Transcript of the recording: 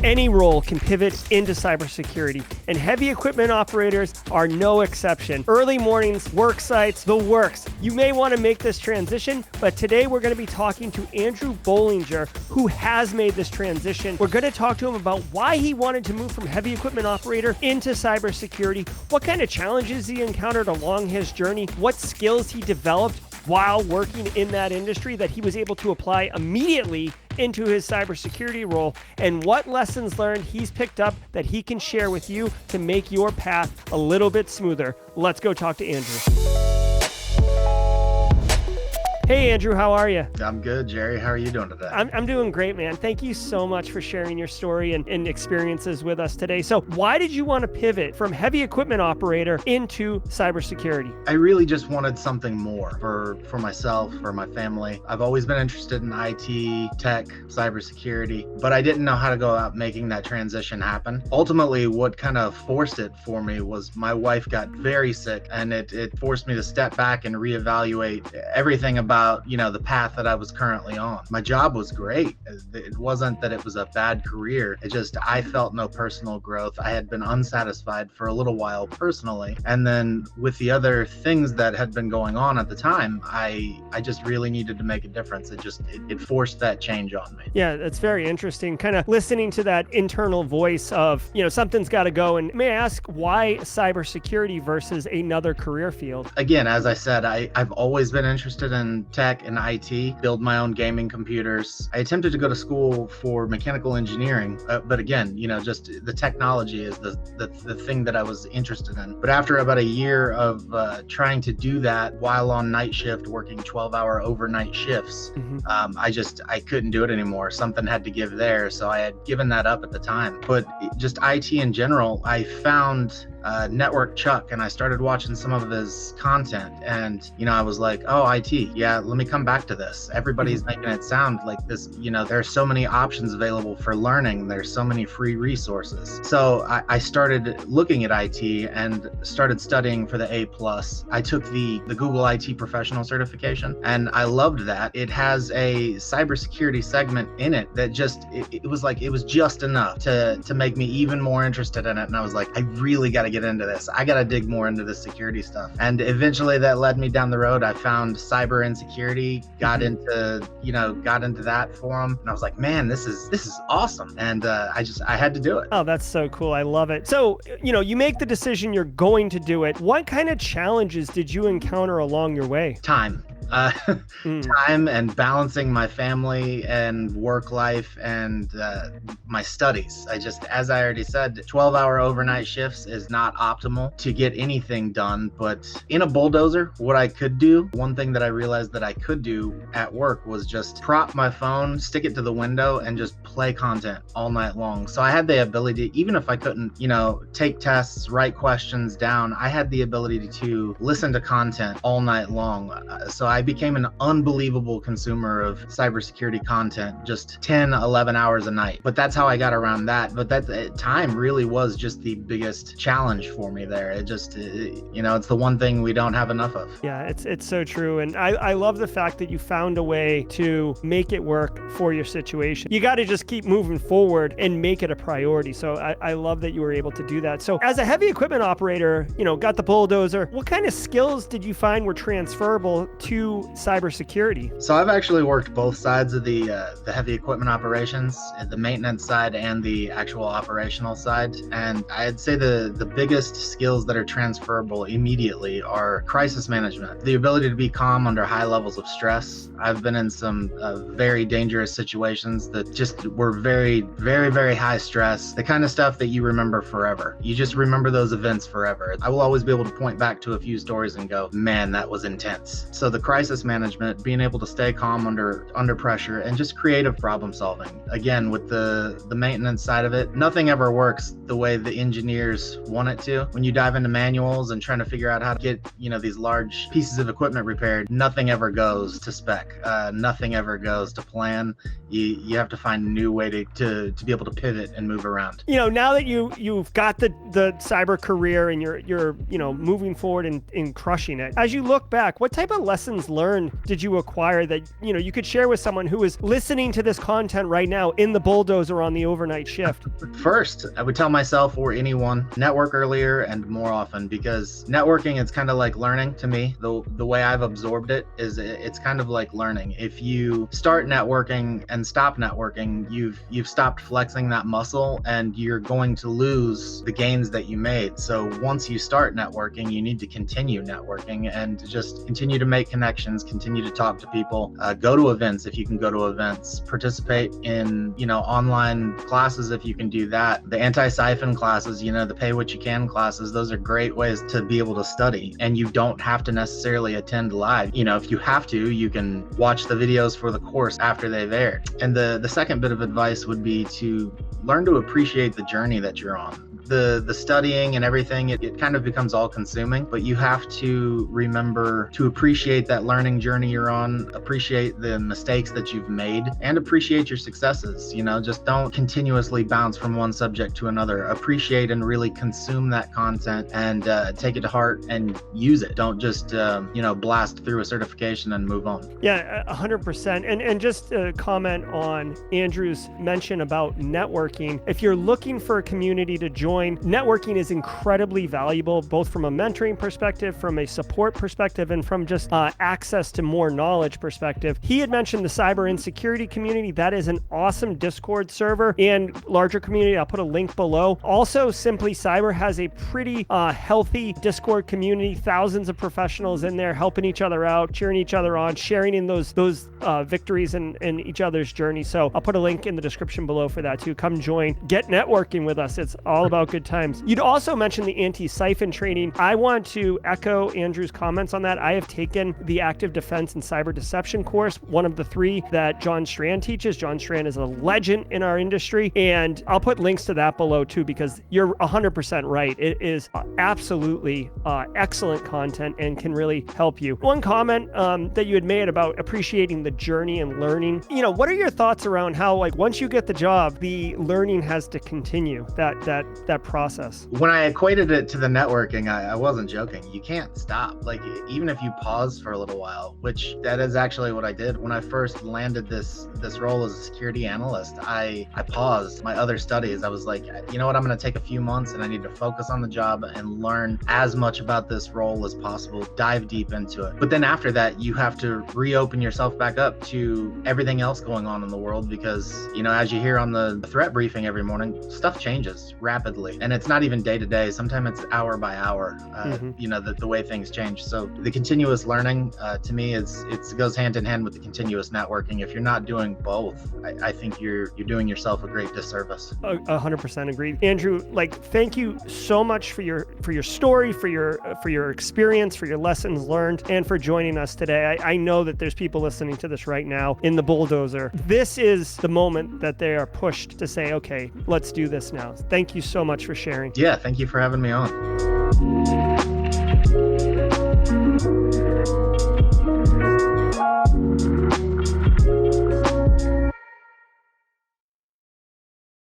Any role can pivot into cybersecurity, and heavy equipment operators are no exception. Early mornings, work sites, the works. You may want to make this transition, but today we're going to be talking to Andrew Bollinger, who has made this transition. We're going to talk to him about why he wanted to move from heavy equipment operator into cybersecurity, what kind of challenges he encountered along his journey, what skills he developed while working in that industry that he was able to apply immediately into his cybersecurity role, and what lessons learned he's picked up that he can share with you to make your path a little bit smoother. Let's go talk to Andrew. Hey, Andrew, how are you? I'm good, Jerry. How are you doing today? I'm doing great, man. Thank you so much for sharing your story and experiences with us today. So why did you want to pivot from heavy equipment operator into cybersecurity? I really just wanted something more for myself, for my family. I've always been interested in IT, tech, cybersecurity, but I didn't know how to go about making that transition happen. Ultimately, what kind of forced it for me was my wife got very sick, and it forced me to step back and reevaluate everything about the path that I was currently on. My job was great. It wasn't that it was a bad career. It just, I felt no personal growth. I had been unsatisfied for a little while personally. And then with the other things that had been going on at the time, I just really needed to make a difference. It forced that change on me. Yeah, that's very interesting. Kind of listening to that internal voice of, something's got to go. And may I ask why cybersecurity versus another career field? Again, as I said, I've always been interested in tech and IT, build my own gaming computers. I attempted to go to school for mechanical engineering, but again, just the technology is the thing that I was interested in. But after about a year of trying to do that while on night shift, working 12-hour overnight shifts, I couldn't do it anymore. Something had to give there, so I had given that up at the time. But just IT in general, I found Network Chuck, and I started watching some of his content, and I was like, oh, IT, yeah, let me come back to this. Everybody's making it sound like this, there's so many options available for learning, there's so many free resources. So I started looking at IT and started studying for the A+. I took the Google IT professional certification, and I loved that. It has a cybersecurity segment in it that it was just enough to make me even more interested in it. And I was like, I really got to get into this. I got to dig more into this security stuff. And eventually that led me down the road. I found cyber insecurity, got into that forum, and I was like, man, this is awesome. And I had to do it. Oh, that's so cool. I love it. So, you make the decision, you're going to do it. What kind of challenges did you encounter along your way? Time and balancing my family and work life and my studies. As I already said, 12-hour overnight shifts is not optimal to get anything done. But in a bulldozer, what I could do, one thing that I realized that I could do at work was just prop my phone, stick it to the window, and just play content all night long. So I had the ability, even if I couldn't, take tests, write questions down, I had the ability to listen to content all night long. So I became an unbelievable consumer of cybersecurity content, just 10, 11 hours a night. But that's how I got around that. But that time really was just the biggest challenge for me there. It's the one thing we don't have enough of. Yeah, it's so true. And I love the fact that you found a way to make it work for your situation. You got to just keep moving forward and make it a priority. So I love that you were able to do that. So as a heavy equipment operator, got the bulldozer, what kind of skills did you find were transferable to cybersecurity? So I've actually worked both sides of the heavy equipment operations, the maintenance side and the actual operational side. And I'd say the biggest skills that are transferable immediately are crisis management, the ability to be calm under high levels of stress. I've been in some very dangerous situations that just were very, very, very high stress, the kind of stuff that you remember forever. You just remember those events forever. I will always be able to point back to a few stories and go, man, that was intense. So the crisis management, being able to stay calm under pressure, and just creative problem solving. Again, with the maintenance side of it, nothing ever works the way the engineers want it to. When you dive into manuals and trying to figure out how to get these large pieces of equipment repaired, nothing ever goes to spec. Nothing ever goes to plan. You have to find a new way to be able to pivot and move around. Now that you've got the cyber career and you're moving forward and crushing it, as you look back, what type of lessons lessons learned did you acquire that, you could share with someone who is listening to this content right now in the bulldozer on the overnight shift? First, I would tell myself or anyone, network earlier and more often, because networking is kind of like learning to me. The way I've absorbed it is it's kind of like learning. If you start networking and stop networking, you've stopped flexing that muscle and you're going to lose the gains that you made. So once you start networking, you need to continue networking and just continue to make connections, continue to talk to people, go to events if you can go to events, participate in, online classes if you can do that. The anti-siphon classes, the pay what you can classes, those are great ways to be able to study. And you don't have to necessarily attend live. If you have to, you can watch the videos for the course after they've aired. And the second bit of advice would be to learn to appreciate the journey that you're on. The studying and everything, it kind of becomes all consuming, but you have to remember to appreciate that learning journey you're on, appreciate the mistakes that you've made, and appreciate your successes. Just don't continuously bounce from one subject to another. Appreciate and really consume that content and take it to heart and use it. Don't just, blast through a certification and move on. Yeah, 100%. And just a comment on Andrew's mention about networking. If you're looking for a community to join, networking is incredibly valuable, both from a mentoring perspective, from a support perspective, and from just access to more knowledge perspective. He had mentioned the cyber insecurity community. That is an awesome Discord server and larger community. I'll put a link below. Also, Simply Cyber has a pretty healthy Discord community, thousands of professionals in there helping each other out, cheering each other on, sharing in those victories and each other's journey. So I'll put a link in the description below for that too. Come join, get networking with us. It's all about good times. You'd also mentioned the anti-siphon training. I want to echo Andrew's comments on that. I have taken the active defense and cyber deception course, one of the 3 that John Strand teaches. John Strand is a legend in our industry, and I'll put links to that below too, because you're 100% right. It is absolutely excellent content and can really help you. One comment that you had made about appreciating the journey and learning, what are your thoughts around how, once you get the job, the learning has to continue, that process? When I equated it to the networking, I wasn't joking. You can't stop. Even if you pause for a little while, which that is actually what I did. When I first landed this role as a security analyst, I paused my other studies. I was like, you know what, I'm going to take a few months and I need to focus on the job and learn as much about this role as possible, dive deep into it. But then after that, you have to reopen yourself back up to everything else going on in the world, because, as you hear on the threat briefing every morning, stuff changes rapidly. And it's not even day to day. Sometimes it's hour by hour, the way things change. So the continuous learning to me it goes hand in hand with the continuous networking. If you're not doing both, I think you're doing yourself a great disservice. 100% agree. Andrew, thank you so much for your story, for your experience, for your lessons learned, and for joining us today. I know that there's people listening to this right now in the bulldozer. This is the moment that they are pushed to say, okay, let's do this now. Thank you so much for sharing. Yeah, thank you for having me on.